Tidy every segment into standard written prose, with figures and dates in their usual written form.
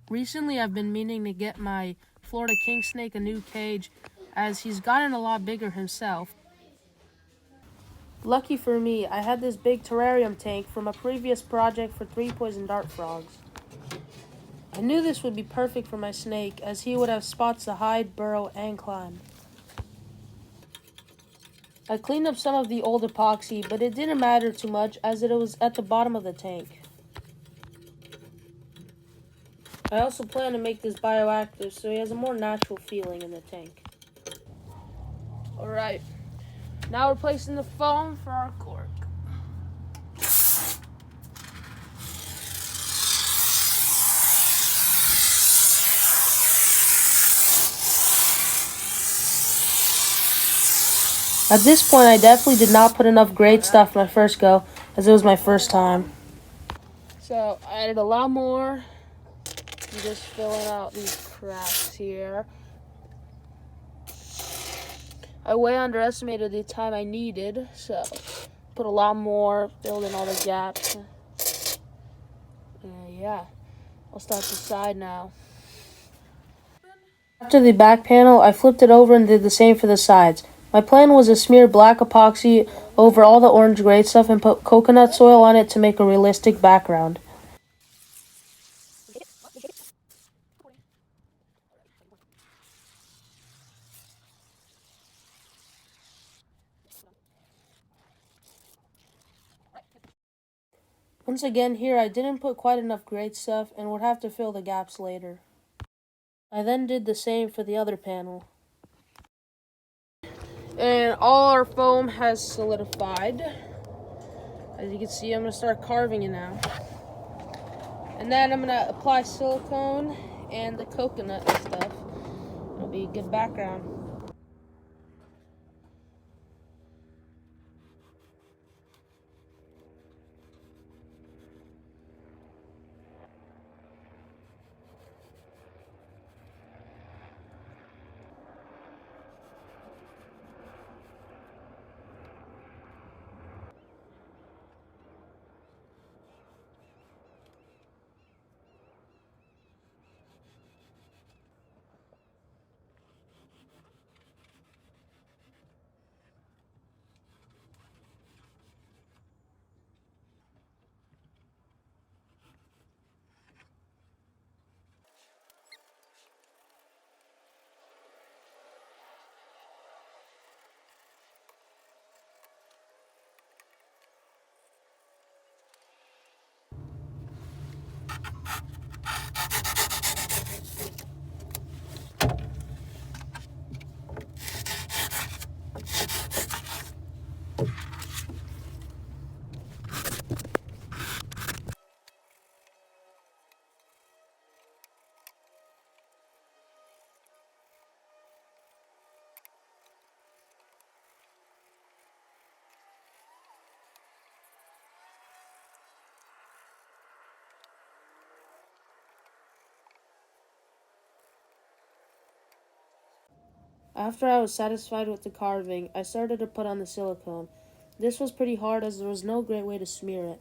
Recently, I've been meaning to get my Florida KingSnake a new cage, as he's gotten a lot bigger himself. Lucky for me, I had this big terrarium tank from a previous project for 3 poison dart frogs. I knew this would be perfect for my snake, as he would have spots to hide, burrow, and climb. I cleaned up some of the old epoxy, but it didn't matter too much as it was at the bottom of the tank. I also plan to make this BioActive so he has a more natural feeling in the tank. Alright, now we're placing the foam for our cork. At this point, I definitely did not put enough great stuff my first go, as it was my first time. So I added a lot more. I'm just filling out these cracks here. I way underestimated the time I needed, so put a lot more, filled in all the gaps. Yeah, I'll start the side now. After the back panel, I flipped it over and did the same for the sides. My plan was to smear black epoxy over all the orange grade stuff and put coconut soil on it to make a realistic background. Once again here, I didn't put quite enough great stuff and would have to fill the gaps later. I then did the same for the other panel. And all our foam has solidified. As you can see, I'm going to start carving it now. And then I'm going to apply silicone and the coconut and stuff. It'll be a good background. After I was satisfied with the carving, I started to put on the silicone. This was pretty hard as there was no great way to smear it.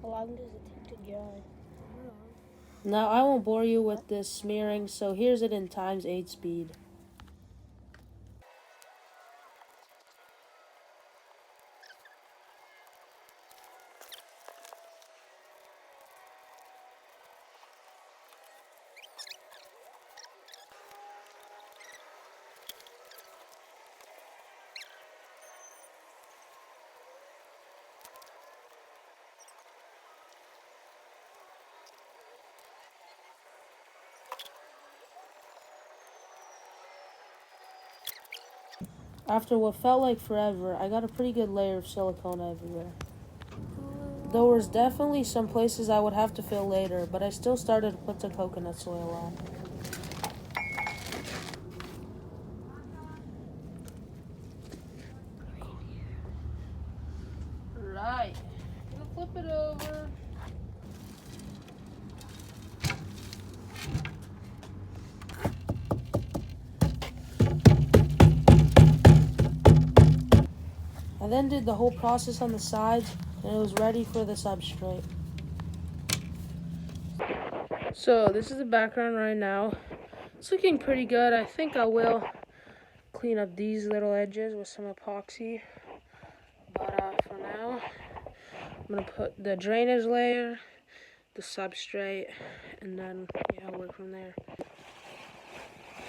How long does it take to dry? Now I won't bore you with this smearing, so here's it in ×8 speed. After what felt like forever, I got a pretty good layer of silicone everywhere. There was definitely some places I would have to fill later, but I still started to put the coconut soil on. Right. I'm gonna flip it over. I then did the whole process on the sides, and it was ready for the substrate. So this is the background right now. It's looking pretty good. I think I will clean up these little edges with some epoxy. But for now, I'm gonna put the drainage layer, the substrate, and then work from there.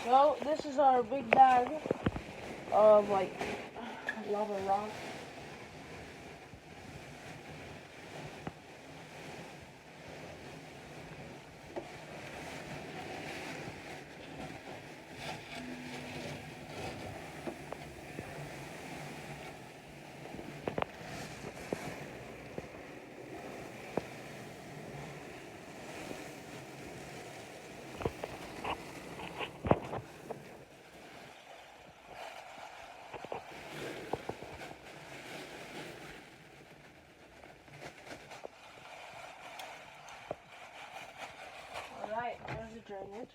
So this is our big bag of like lava rock. Alright, there's the drainage.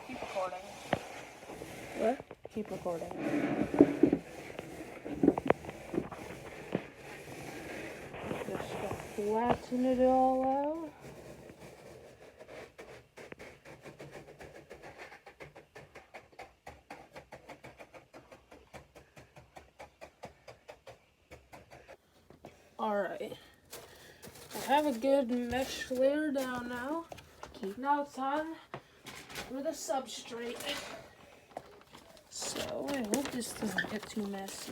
Keep recording. What? Keep recording. Just flatten it all out. Alright. I have a good mesh layer down now. Now it's time for the substrate. So I hope this doesn't get too messy.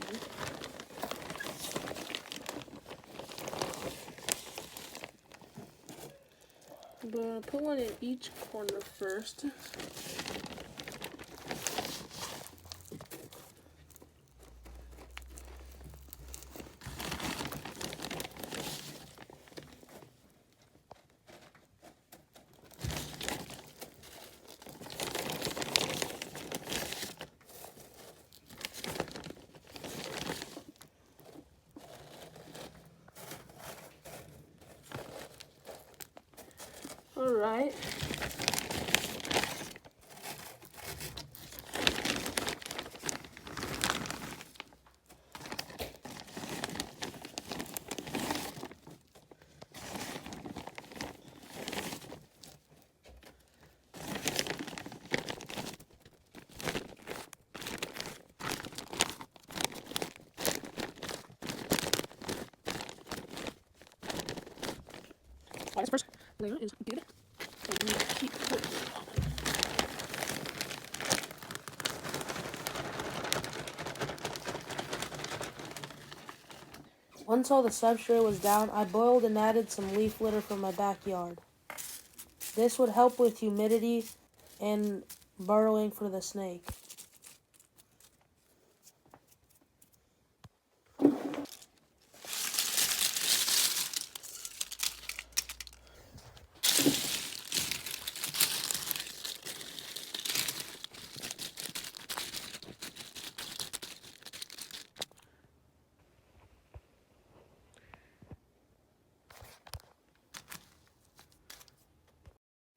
I'm gonna put one in each corner first. Alright. This first layer is good. So we need to keep putting it on. Once all the substrate was down, I boiled and added some leaf litter from my backyard. This would help with humidity and burrowing for the snake.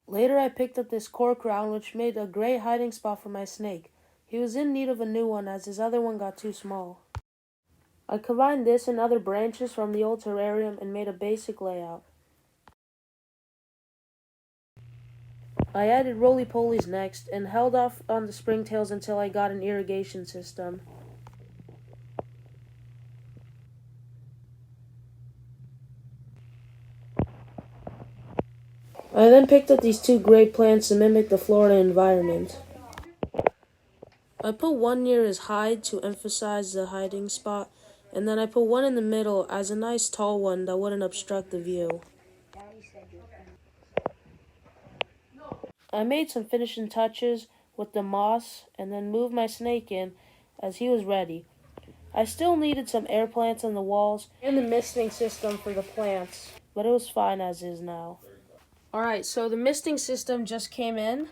Later I picked up this cork round, which made a great hiding spot for my snake. He was in need of a new one as his other one got too small. I combined this and other branches from the old terrarium and made a basic layout. I added roly-polies next and held off on the springtails until I got an irrigation system. I then picked up these two great plants to mimic the Florida environment. I put one near his hide to emphasize the hiding spot, and then I put one in the middle as a nice tall one that wouldn't obstruct the view. I made some finishing touches with the moss and then moved my snake in as he was ready. I still needed some air plants on the walls and the misting system for the plants, but it was fine as is now. Alright, so the misting system just came in.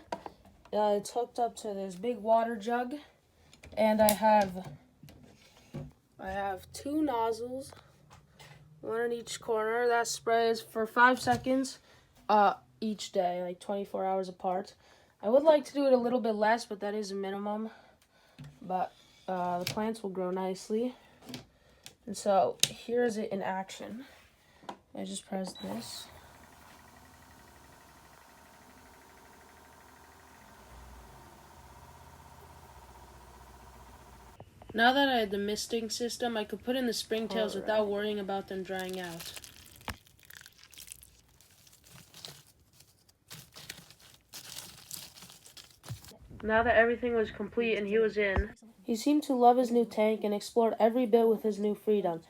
It's hooked up to this big water jug, and I have 2 nozzles, one in each corner. That sprays for 5 seconds each day, like 24 hours apart. I would like to do it a little bit less, but that is a minimum. But the plants will grow nicely. And so here's it in action. I just press this. Now that I had the misting system, I could put in the springtails without worrying about them drying out. Now that everything was complete and he was in, he seemed to love his new tank and explored every bit with his new freedom.